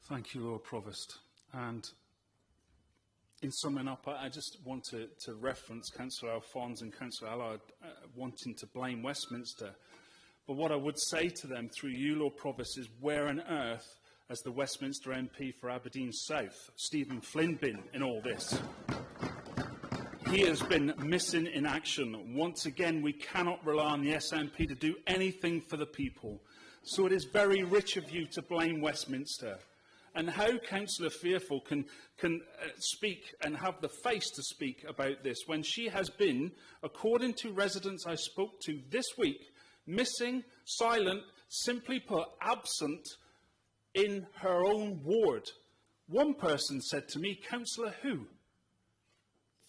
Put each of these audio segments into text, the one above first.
Thank you, Lord Provost. And in summing up, I just want to reference Councillor Alphonse and Councillor Allard wanting to blame Westminster. But what I would say to them through you, Lord Provost, is where on earth has the Westminster MP for Aberdeen South, Stephen Flynn, been in all this? He has been missing in action. Once again, we cannot rely on the SNP to do anything for the people. So it is very rich of you to blame Westminster. And how Councillor Fearful can speak and have the face to speak about this when she has been, according to residents I spoke to this week, missing, silent, simply put, absent in her own ward. One person said to me, "Councillor who?"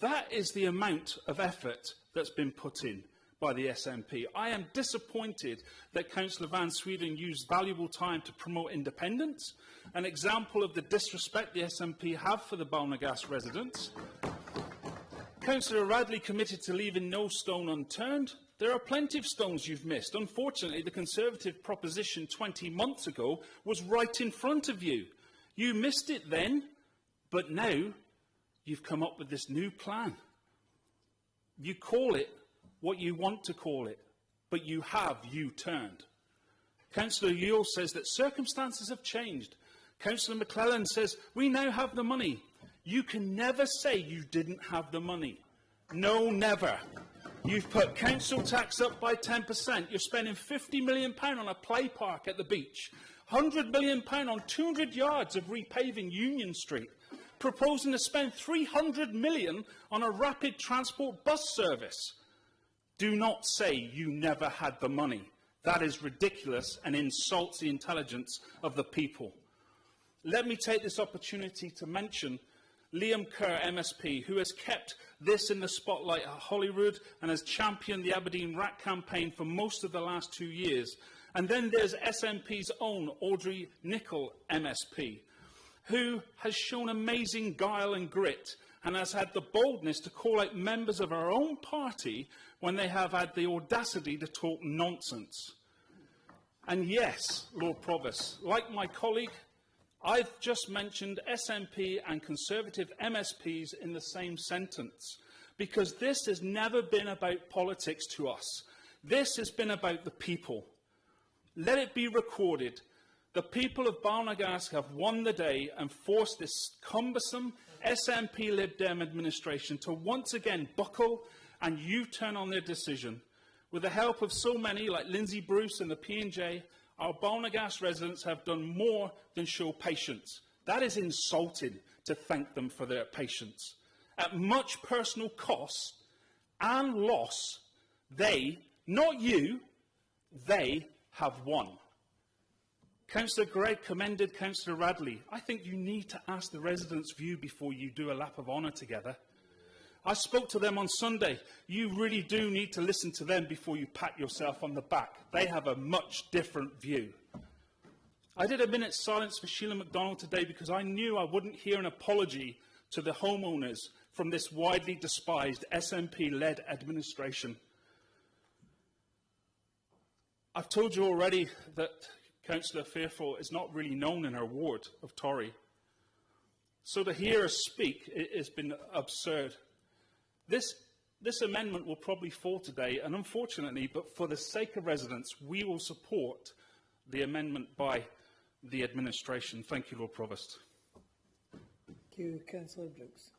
That is the amount of effort that's been put in by the SNP. I am disappointed that Councillor Van Sweden used valuable time to promote independence, an example of the disrespect the SNP have for the Balnagask residents. Councillor Radley committed to leaving no stone unturned. There are plenty of stones you've missed. Unfortunately, the Conservative proposition 20 months ago was right in front of you. You missed it then, but now you've come up with this new plan. You call it what you want to call it, but you have U-turned. Councillor Yule says that circumstances have changed. Councillor McClellan says, we now have the money. You can never say you didn't have the money. No, never. You've put council tax up by 10%. You're spending £50 million on a play park at the beach. £100 million on 200 yards of repaving Union Street. Proposing to spend £300 million on a rapid transport bus service. Do not say you never had the money. That is ridiculous and insults the intelligence of the people. Let me take this opportunity to mention Liam Kerr, MSP, who has kept this in the spotlight at Holyrood and has championed the Aberdeen RAAC campaign for most of the last 2 years. And then there's SNP's own Audrey Nicholl, MSP, who has shown amazing guile and grit and has had the boldness to call out members of our own party when they have had the audacity to talk nonsense. And yes, Lord Provost, like my colleague, I've just mentioned SNP and Conservative MSPs in the same sentence, because this has never been about politics to us. This has been about the people. Let it be recorded. The people of Balnagask have won the day and forced this cumbersome SNP Lib Dem administration to once again buckle and U-turn on their decision. With the help of so many like Lindsay Bruce and the P&J, our Balnagask residents have done more than show patience. That is insulting to thank them for their patience. At much personal cost and loss, they, not you, they have won. Councillor Gregg commended Councillor Radley. I think you need to ask the residents' view before you do a lap of honour together. I spoke to them on Sunday. You really do need to listen to them before you pat yourself on the back. They have a much different view. I did a minute's silence for Sheila MacDonald today because I knew I wouldn't hear an apology to the homeowners from this widely despised SNP-led administration. I've told you already that Councillor Fearful is not really known in her ward of Torry. So to hear her speak has been absurd. This amendment will probably fall today, and unfortunately, but for the sake of residents, we will support the amendment by the administration. Thank you, Lord Provost. Thank you, Councillor Brooks.